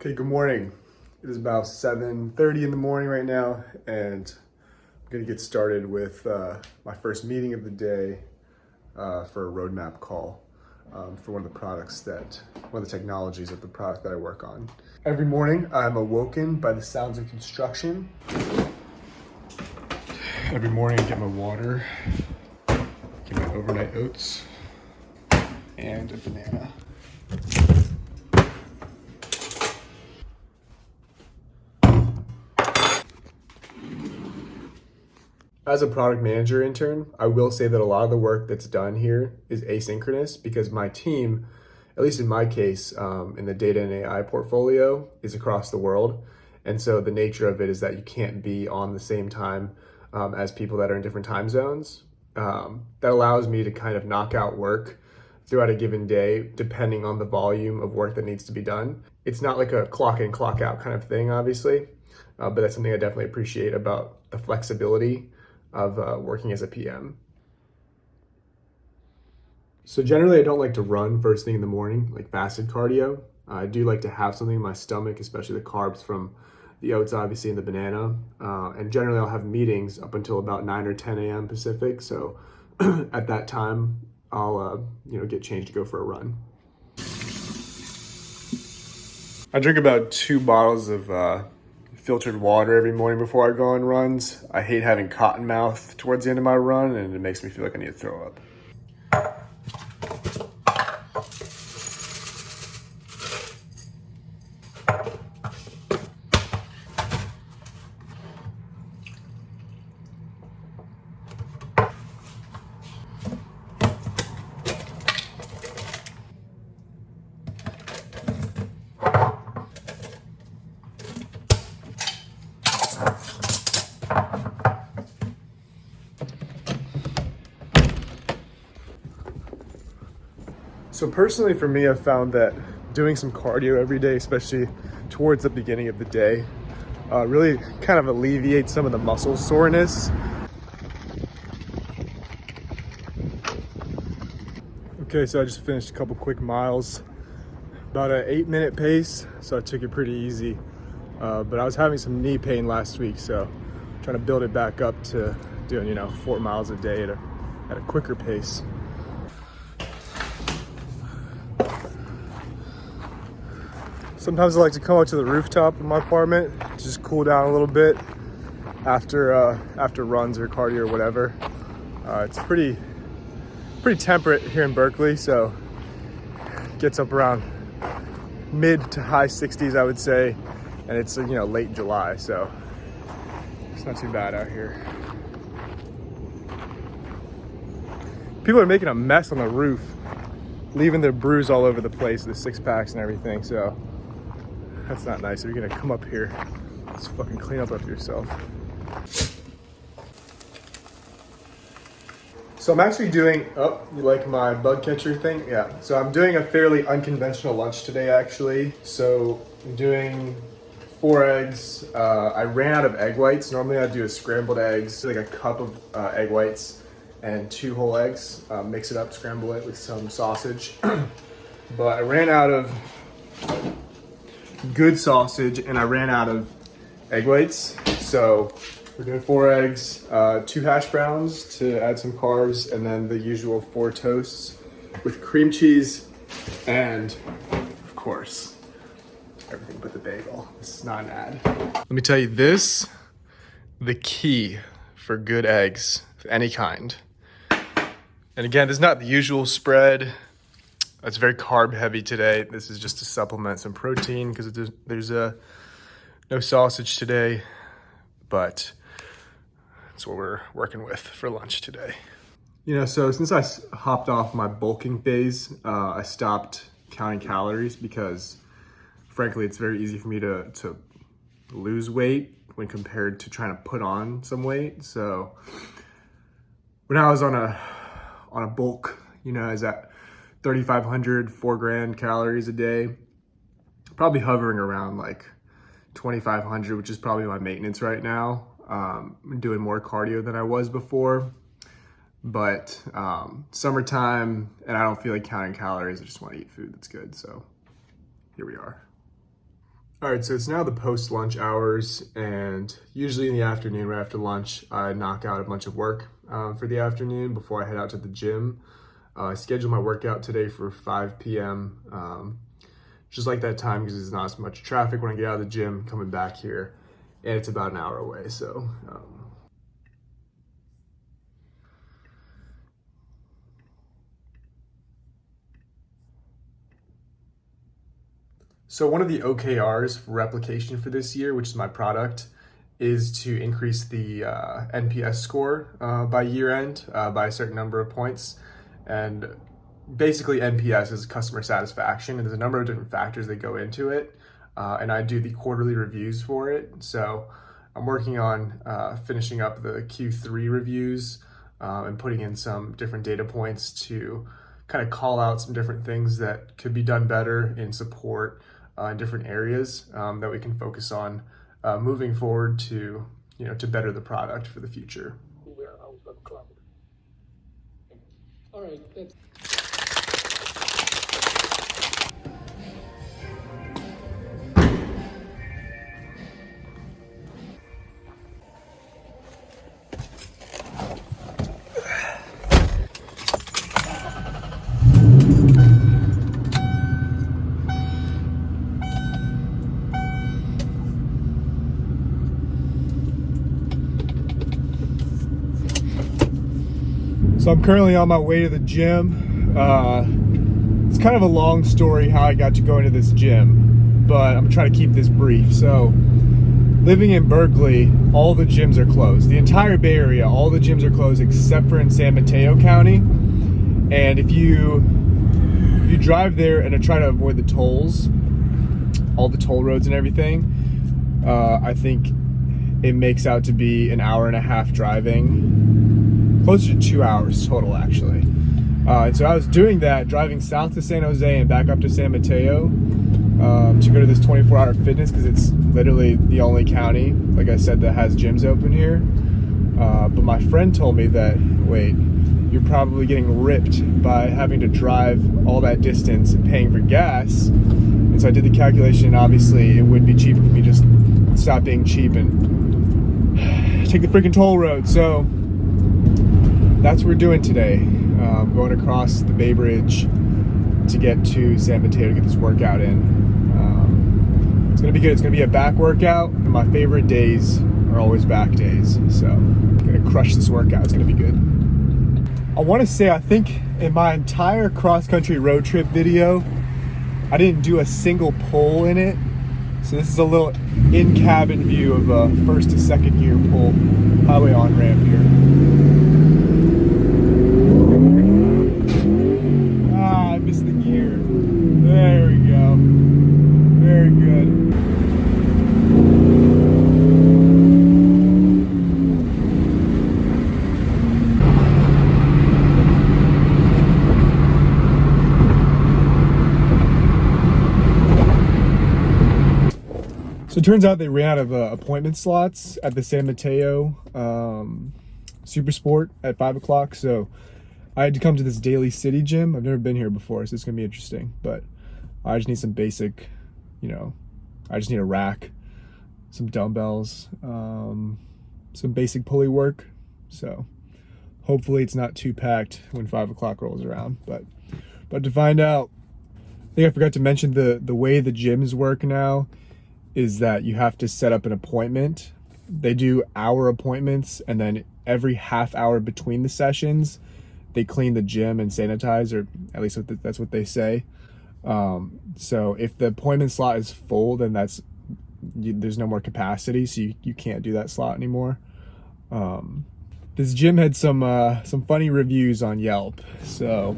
Okay, good morning. It is about 7:30 in the morning right now, and I'm gonna get started with my first meeting of the day for a roadmap call for one of the technologies of the product that I work on. Every morning, I'm awoken by the sounds of construction. Every morning, I get my water, get my overnight oats, and a banana. As a product manager intern, I will say that a lot of the work that's done here is asynchronous because my team, at least in my case, in the data and AI portfolio, is across the world. And so the nature of it is that you can't be on the same time as people that are in different time zones. That allows me to kind of knock out work throughout a given day, depending on the volume of work that needs to be done. It's not like a clock in, clock out kind of thing, obviously, but that's something I definitely appreciate about the flexibility of working as a PM. So generally I don't like to run first thing in the morning, like fasted cardio. I do like to have something in my stomach, especially the carbs from the oats, obviously, and the banana. And generally I'll have meetings up until about 9 or 10 a.m. Pacific. So at that time, I'll get changed to go for a run. I drink about 2 bottles of filtered water every morning before I go on runs. I hate having cotton mouth towards the end of my run, and it makes me feel like I need to throw up. So personally for me, I've found that doing some cardio every day, especially towards the beginning of the day, really kind of alleviates some of the muscle soreness. Okay, so I just finished a couple quick miles, about an 8-minute pace, so I took it pretty easy. But I was having some knee pain last week, so I'm trying to build it back up to doing, 4 miles a day at a quicker pace. Sometimes I like to come out to the rooftop of my apartment, just cool down a little bit after runs or cardio or whatever. It's pretty temperate here in Berkeley, so it gets up around mid to high 60s, I would say, and it's late July, so it's not too bad out here. People are making a mess on the roof, leaving their brews all over the place, the 6-packs and everything, so that's not nice. If you're gonna come up here, just fucking clean up after yourself. So I'm actually doing, you like my bug catcher thing? Yeah. So I'm doing a fairly unconventional lunch today, actually. So I'm doing 4 eggs. I ran out of egg whites. Normally I'd do a scrambled eggs, like a cup of egg whites and 2 whole eggs. Mix it up, scramble it with some sausage. But I ran out of good sausage and I ran out of egg whites. So we're doing 4 eggs, 2 hash browns to add some carbs, and then the usual 4 toasts with cream cheese and, of course, everything but the bagel. This is not an ad. Let me tell you this, the key for good eggs of any kind. And again, this is not the usual spread. It's very carb heavy today. This is just to supplement some protein because there's no sausage today, but that's what we're working with for lunch today. So since I hopped off my bulking phase, I stopped counting calories because frankly, it's very easy for me to lose weight when compared to trying to put on some weight. So when I was on a bulk, I was at 3,500, 4 grand calories a day, probably hovering around like 2,500, which is probably my maintenance right now. I'm doing more cardio than I was before, but summertime and I don't feel like counting calories. I just want to eat food that's good. So here we are. All right, so it's now the post-lunch hours, and usually in the afternoon, right after lunch, I knock out a bunch of work for the afternoon before I head out to the gym. I scheduled my workout today for 5 p.m. Just like that time because there's not as much traffic when I get out of the gym coming back here, and it's about an hour away, so. So one of the OKRs for replication for this year, which is my product, is to increase the NPS score by year end by a certain number of points. And basically NPS is customer satisfaction, and there's a number of different factors that go into it. And I do the quarterly reviews for it. So I'm working on finishing up the Q3 reviews and putting in some different data points to kind of call out some different things that could be done better in support in different areas that we can focus on moving forward to, to better the product for the future. All right. So I'm currently on my way to the gym. It's kind of a long story how I got to go into this gym, but I'm trying to keep this brief. So living in Berkeley, all the gyms are closed. The entire Bay Area, all the gyms are closed except for in San Mateo County. And if you drive there and try to avoid the tolls, all the toll roads and everything, I think it makes out to be an hour and a half driving. Closer to 2 hours total, actually. And so I was doing that, driving south to San Jose and back up to San Mateo to go to this 24-hour fitness because it's literally the only county, like I said, that has gyms open here. But my friend told me that, wait, you're probably getting ripped by having to drive all that distance and paying for gas. And so I did the calculation, and obviously it would be cheaper for me just stop being cheap and take the freaking toll road. So that's what we're doing today. Going across the Bay Bridge to get to San Mateo to get this workout in. It's gonna be good. It's gonna be a back workout, and my favorite days are always back days. So I'm gonna crush this workout. It's gonna be good. I wanna say, I think in my entire cross-country road trip video, I didn't do a single pull in it. So this is a little in-cabin view of a first to second gear pull highway on-ramp here. I missed the gear. There we go. Very good. So it turns out they ran out of appointment slots at the San Mateo Super Sport at 5 o'clock. So I had to come to this Daly City gym. I've never been here before, so it's gonna be interesting. But I just need some basic, I just need a rack, some dumbbells, some basic pulley work. So hopefully it's not too packed when 5 o'clock rolls around. But to find out, I think I forgot to mention the way the gyms work now is that you have to set up an appointment. They do hour appointments, and then every half hour between the sessions, they clean the gym and sanitize, or at least that's what they say. So if the appointment slot is full, then there's no more capacity, so you can't do that slot anymore. This gym had some funny reviews on Yelp, so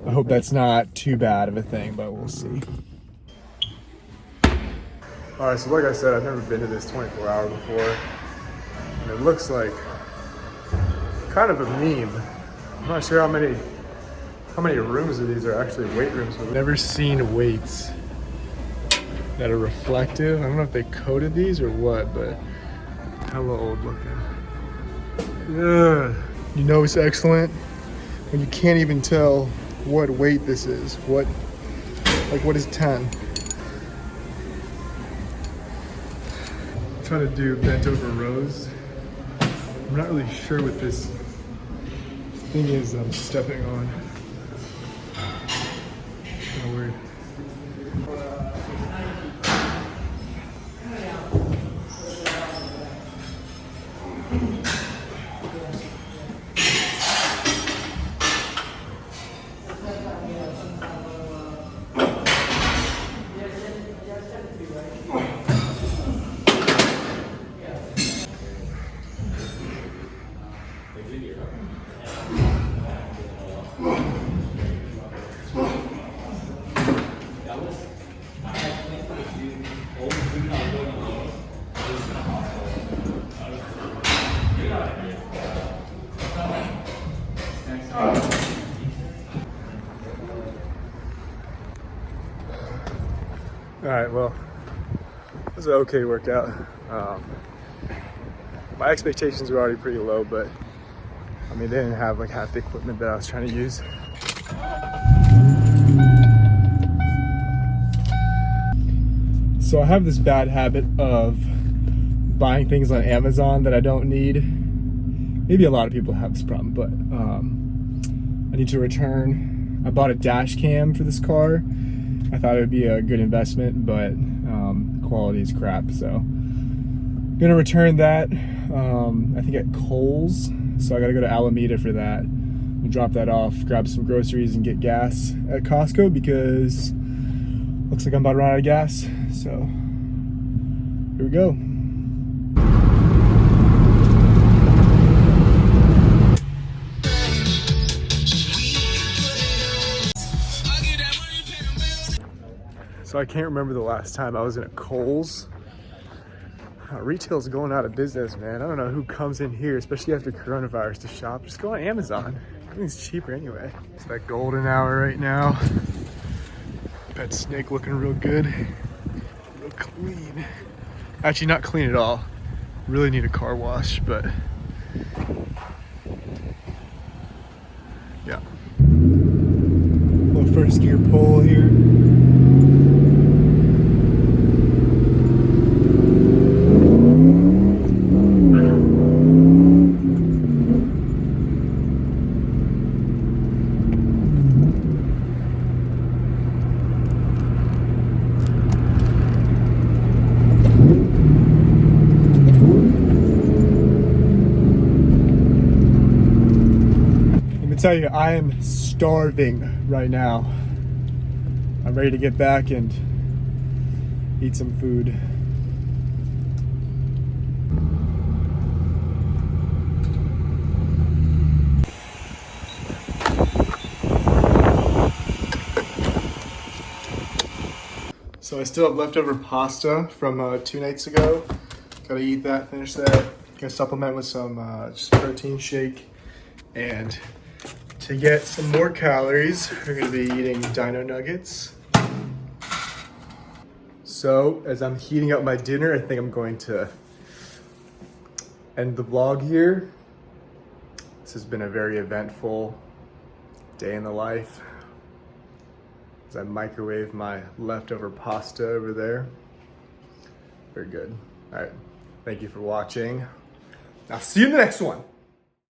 I hope that's not too bad of a thing, but we'll see. All right, so like I said, I've never been to this 24-hour before, and it looks like kind of a meme. I'm not sure how many rooms of these are actually weight rooms. I've never seen weights that are reflective. I don't know if they coated these or what, but hella old looking. Ugh. You know it's excellent when you can't even tell what weight this is. What is 10? trying to do bent over rows. I'm not really sure what this thing is I'm stepping on. Kind of weird. All right, well, it was an okay workout. My expectations were already pretty low, but I mean, they didn't have like half the equipment that I was trying to use. So I have this bad habit of buying things on Amazon that I don't need. Maybe a lot of people have this problem, but I need to return. I bought a dash cam for this car. I thought it would be a good investment, but the quality is crap. So I'm gonna return that. I think at Kohl's. So I gotta go to Alameda for that. And drop that off, grab some groceries, and get gas at Costco because looks like I'm about to run out of gas. So here we go. So I can't remember the last time I was in a Kohl's. Retail's going out of business, man. I don't know who comes in here, especially after coronavirus, to shop. Just go on Amazon. Everything's cheaper anyway. It's that golden hour right now. Pet snake looking real good. Real clean. Actually, not clean at all. Really need a car wash, but yeah. Little first gear pull here. Tell you, I am starving right now. I'm ready to get back and eat some food. So I still have leftover pasta from 2 nights ago. Gotta eat that, finish that. Gonna supplement with some just protein shake. And to get some more calories, we're gonna be eating dino nuggets. So as I'm heating up my dinner, I think I'm going to end the vlog here. This has been a very eventful day in the life. As I microwave my leftover pasta over there. Very good. All right, thank you for watching. I'll see you in the next one.